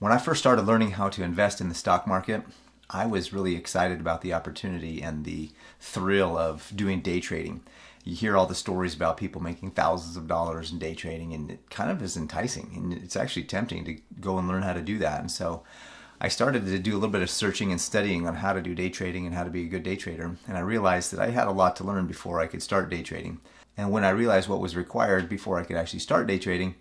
When I first started learning how to invest in the stock market, I was really excited about the opportunity and the thrill of doing day trading. You hear all the stories about people making thousands of dollars in day trading, and it kind of is enticing, and it's actually tempting to go and learn how to do that. And so I started to do a little bit of searching and studying on how to do day trading and how to be a good day trader. And I realized that I had a lot to learn before I could start day trading. And when I realized what was required before I could actually start day trading,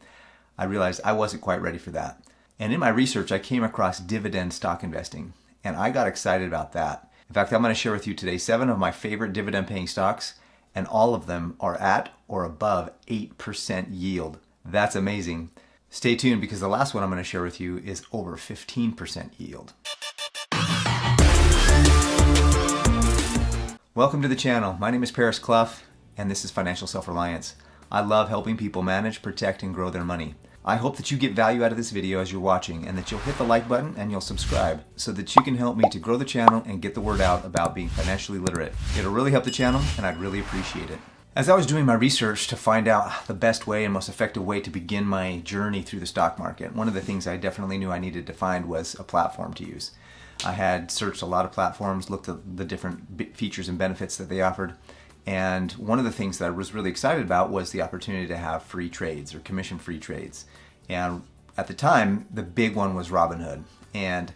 I realized I wasn't quite ready for that. And in my research, I came across dividend stock investing, and I got excited about that. In fact, I'm going to share with you today 7 of my favorite dividend paying stocks, and all of them are at or above 8% yield. That's amazing. Stay tuned, because the last one I'm going to share with you is over 15% yield. Welcome to the channel. My name is Paris Clough, and this is Financial Self-Reliance. I love helping people manage, protect, and grow their money. I hope that you get value out of this video as you're watching, and that you'll hit the like button and you'll subscribe so that you can help me to grow the channel and get the word out about being financially literate. It'll really help the channel, and I'd really appreciate it. As I was doing my research to find out the best way and most effective way to begin my journey through the stock market, one of the things I definitely knew I needed to find was a platform to use. I had searched a lot of platforms, looked at the different features and benefits that they offered, and one of the things that I was really excited about was the opportunity to have free trades or commission-free trades. And at the time, the big one was Robinhood. And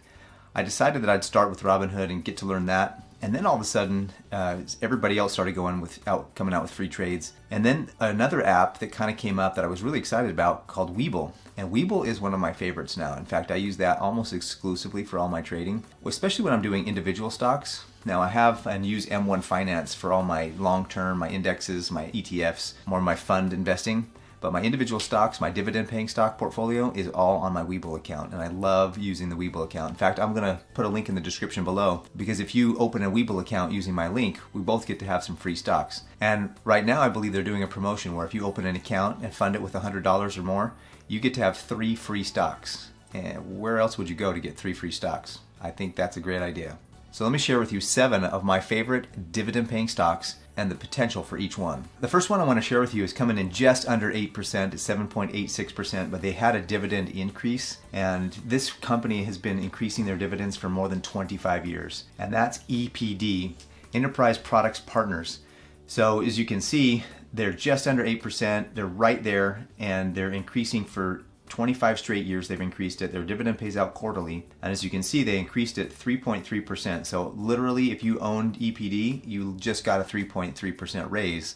I decided that I'd start with Robinhood and get to learn that. And then all of a sudden, everybody else started coming out with free trades. And then another app that kind of came up that I was really excited about called Webull. And Webull is one of my favorites now. In fact, I use that almost exclusively for all my trading, especially when I'm doing individual stocks. Now I have and use M1 Finance for all my long-term, my indexes, my ETFs, more my fund investing. But my individual stocks, my dividend paying stock portfolio is all on my Webull account, and I love using the Webull account. In fact, I'm going to put a link in the description below, because if you open a Webull account using my link, we both get to have some free stocks. And right now I believe they're doing a promotion where if you open an account and fund it with $100 or more, you get to have 3 free stocks. And where else would you go to get 3 free stocks? I think that's a great idea. So let me share with you 7 of my favorite dividend paying stocks and the potential for each one. The first one I want to share with you is coming in just under 8% at 7.86%, but they had a dividend increase, and this company has been increasing their dividends for more than 25 years, and that's EPD, Enterprise Products Partners. So as you can see, they're just under 8%, they're right there, and they're increasing for 25 straight years. They've increased it. Their dividend pays out quarterly, and as you can see, they increased it 3.3%. So literally, if you owned EPD, you just got a 3.3% raise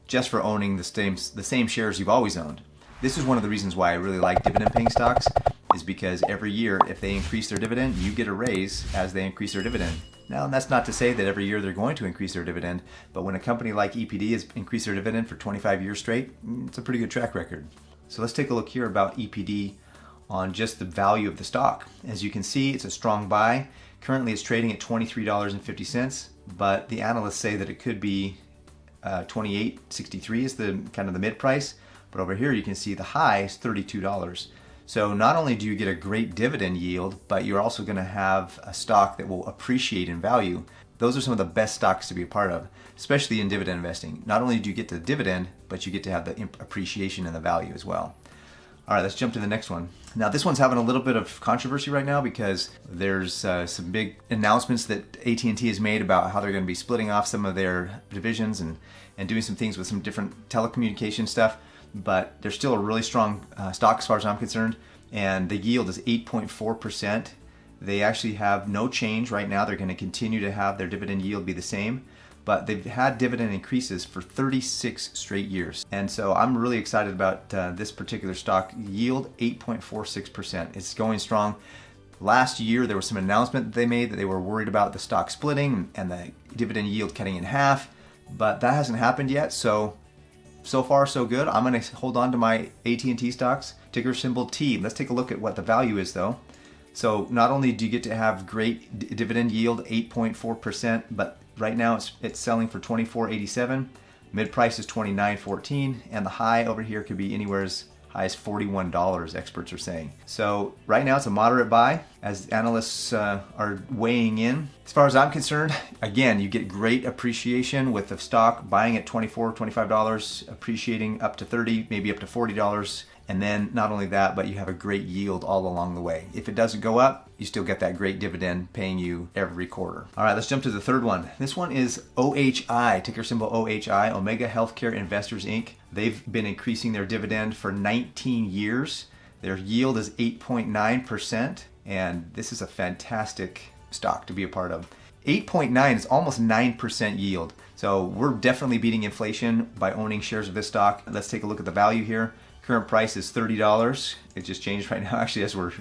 just for owning the same shares you've always owned. This is one of the reasons why I really like dividend paying stocks, is because every year, if they increase their dividend, you get a raise as they increase their dividend. Now, that's not to say that every year they're going to increase their dividend, but when a company like EPD has increased their dividend for 25 years straight, it's a pretty good track record. So let's take a look here about EPD on just the value of the stock. As you can see, it's a strong buy. Currently it's trading at $23.50, but the analysts say that it could be $28.63 is the kind of the mid price. But over here you can see the high is $32. So not only do you get a great dividend yield, but you're also going to have a stock that will appreciate in value. Those are some of the best stocks to be a part of, especially in dividend investing. Not only do you get the dividend, but you get to have the appreciation and the value as well. All right, let's jump to the next one. Now, this one's having a little bit of controversy right now because there's some big announcements that AT&T has made about how they're going to be splitting off some of their divisions and doing some things with some different telecommunication stuff. But they're still a really strong stock as far as I'm concerned, and the yield is 8.4%. They actually have no change right now. They're going to continue to have their dividend yield be the same, but they've had dividend increases for 36 straight years. And so I'm really excited about this particular stock. Yield 8.46%. It's going strong. Last year, there was some announcement that they made that they were worried about the stock splitting and the dividend yield cutting in half, but that hasn't happened yet. So far, so good. I'm going to hold on to my AT&T stocks, ticker symbol T. Let's take a look at what the value is though. So not only do you get to have great dividend yield, 8.4%, but right now it's selling for $24.87. Mid price is $29.14, and the high over here could be anywhere as high as $41, experts are saying. So right now it's a moderate buy as analysts are weighing in. As far as I'm concerned, again, you get great appreciation with the stock buying at $24, $25, appreciating up to $30, maybe up to $40, And then not only that, but you have a great yield all along the way. If it doesn't go up, you still get that great dividend paying you every quarter. All right, let's jump to the third one. This one is OHI, ticker symbol OHI, Omega Healthcare Investors Inc. They've been increasing their dividend for 19 years. Their yield is 8.9%, and this is a fantastic stock to be a part of. 8.9 is almost 9% yield. So we're definitely beating inflation by owning shares of this stock. Let's take a look at the value here. Current price is $30. It just changed right now, actually, as we're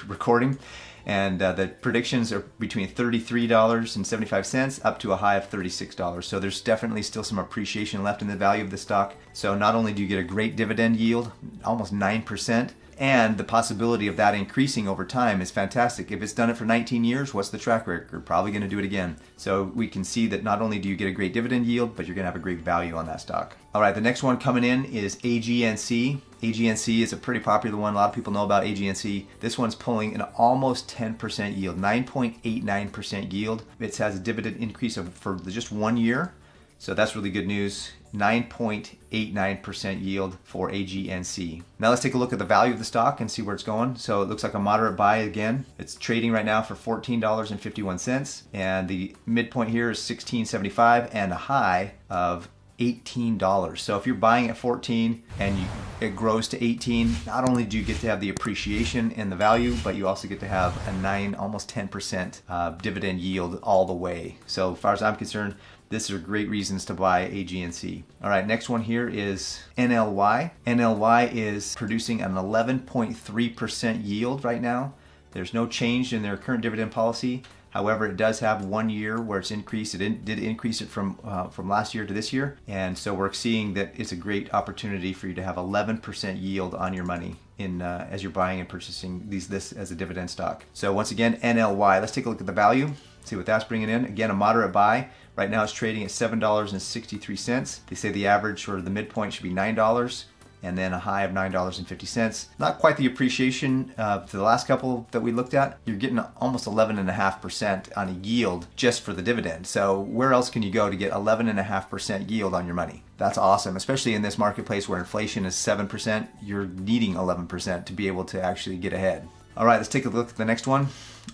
recording. And the predictions are between $33.75 up to a high of $36. So there's definitely still some appreciation left in the value of the stock. So not only do you get a great dividend yield, almost 9%, and the possibility of that increasing over time is fantastic. If it's done it for 19 years, what's the track record? Probably going to do it again. So we can see that not only do you get a great dividend yield, but you're going to have a great value on that stock. All right, the next one coming in is AGNC. AGNC is a pretty popular one. A lot of people know about AGNC. This one's pulling an almost 10% yield, 9.89% yield. It has a dividend increase for just 1 year. So that's really good news. 9.89% yield for AGNC. Now let's take a look at the value of the stock and see where it's going. So it looks like a moderate buy again. It's trading right now for $14.51, and the midpoint here is $16.75 and a high of $18. So if you're buying at 14 and it grows to 18, not only do you get to have the appreciation in the value, but you also get to have a 9, almost 10% dividend yield all the way. So as far as I'm concerned, these are great reasons to buy AGNC. All right, next one here is NLY. NLY is producing an 11.3% yield right now. There's no change in their current dividend policy. However, it does have 1 year where it's increased. It did increase it from last year to this year. And so we're seeing that it's a great opportunity for you to have 11% yield on your money as you're buying and purchasing this as a dividend stock. So once again, NLY. Let's take a look at the value, see what that's bringing in. Again, a moderate buy. Right now it's trading at $7.63. They say the average or the midpoint should be $9. And then a high of $9.50. Not quite the appreciation to the last couple that we looked at. You're getting almost 11.5% on a yield just for the dividend. So where else can you go to get 11.5% yield on your money? That's awesome, especially in this marketplace where inflation is 7%. You're needing 11% to be able to actually get ahead. All right, let's take a look at the next one.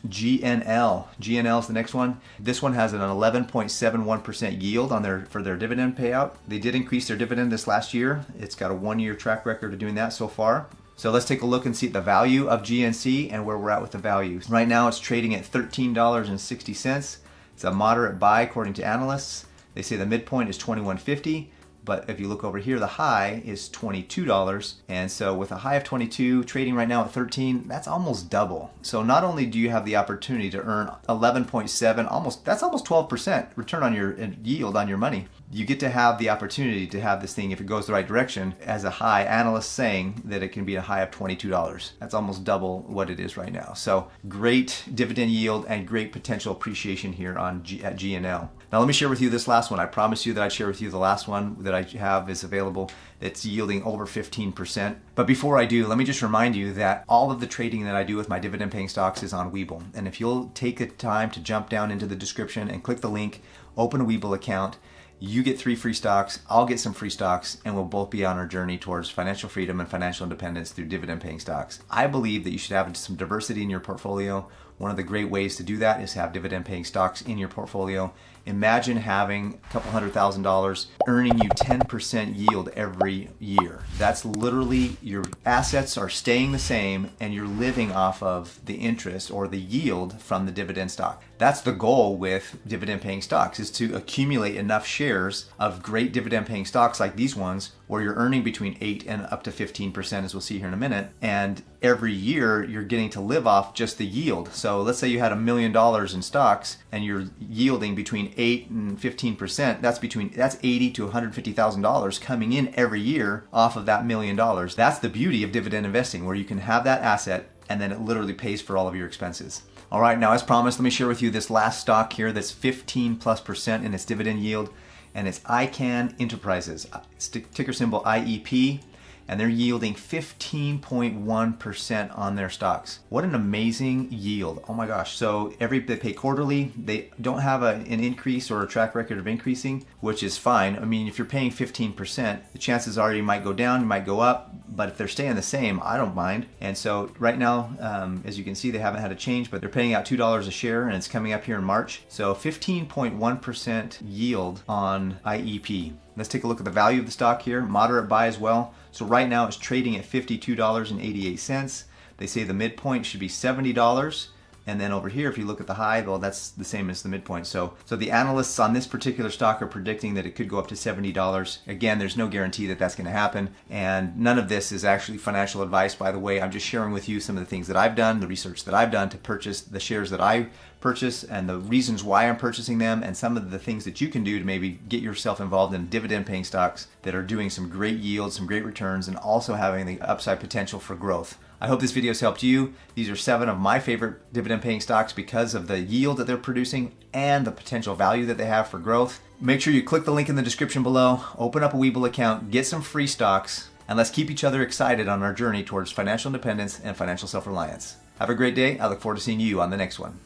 GNL. GNL is the next one. This one has an 11.71% yield for their dividend payout. They did increase their dividend this last year. It's got a 1 year track record of doing that so far. So let's take a look and see the value of GNC and where we're at with the value. Right now it's trading at $13.60. It's a moderate buy according to analysts. They say the midpoint is $21.50. But if you look over here, the high is $22. And so with a high of 22, trading right now at 13, that's almost double. So not only do you have the opportunity to earn 11.7, that's almost 12% return on your yield on your money. You get to have the opportunity to have this thing, if it goes the right direction, as a high, analysts saying that it can be a high of $22. That's almost double what it is right now. So great dividend yield and great potential appreciation here at GNL. Now let me share with you this last one. I promised you that I'd share with you the last one that I have is available. It's yielding over 15%. But before I do, let me just remind you that all of the trading that I do with my dividend paying stocks is on Webull. And if you'll take the time to jump down into the description and click the link, open a Webull account, you get 3 free stocks, I'll get some free stocks, and we'll both be on our journey towards financial freedom and financial independence through dividend paying stocks. I believe that you should have some diversity in your portfolio. One of the great ways to do that is have dividend paying stocks in your portfolio. Imagine having a couple $100,000 earning you 10% yield every year. That's literally, your assets are staying the same and you're living off of the interest or the yield from the dividend stock. That's the goal with dividend paying stocks, is to accumulate enough shares of great dividend paying stocks like these ones where you're earning between 8 and up to 15%, as we'll see here in a minute. And every year you're getting to live off just the yield. So let's say you had $1 million in stocks and you're yielding between 8 and 15%. That's $80,000 to $150,000 coming in every year off of that $1 million. That's the beauty of dividend investing, where you can have that asset and then it literally pays for all of your expenses. All right, now as promised, let me share with you this last stock here that's 15+% in its dividend yield, and it's ICANN Enterprises. It's ticker symbol IEP, and they're yielding 15.1% on their stocks. What an amazing yield. Oh my gosh. So they pay quarterly. They don't have an increase or a track record of increasing, which is fine. I mean, if you're paying 15%, the chances are you might go down, you might go up, but if they're staying the same, I don't mind. And so right now, as you can see, they haven't had a change, but they're paying out $2 a share, and it's coming up here in March. So 15.1% yield on IEP. Let's take a look at the value of the stock here. Moderate buy as well. So right now it's trading at $52.88. They say the midpoint should be $70. And then over here, if you look at the high, well, that's the same as the midpoint. So the analysts on this particular stock are predicting that it could go up to $70. Again, there's no guarantee that that's going to happen. And none of this is actually financial advice, by the way. I'm just sharing with you some of the things that I've done, the research that I've done to purchase the shares that I purchase and the reasons why I'm purchasing them, and some of the things that you can do to maybe get yourself involved in dividend paying stocks that are doing some great yields, some great returns, and also having the upside potential for growth. I hope this video has helped you. These are 7 of my favorite dividend paying stocks because of the yield that they're producing and the potential value that they have for growth. Make sure you click the link in the description below, open up a Webull account, get some free stocks, and let's keep each other excited on our journey towards financial independence and financial self-reliance. Have a great day. I look forward to seeing you on the next one.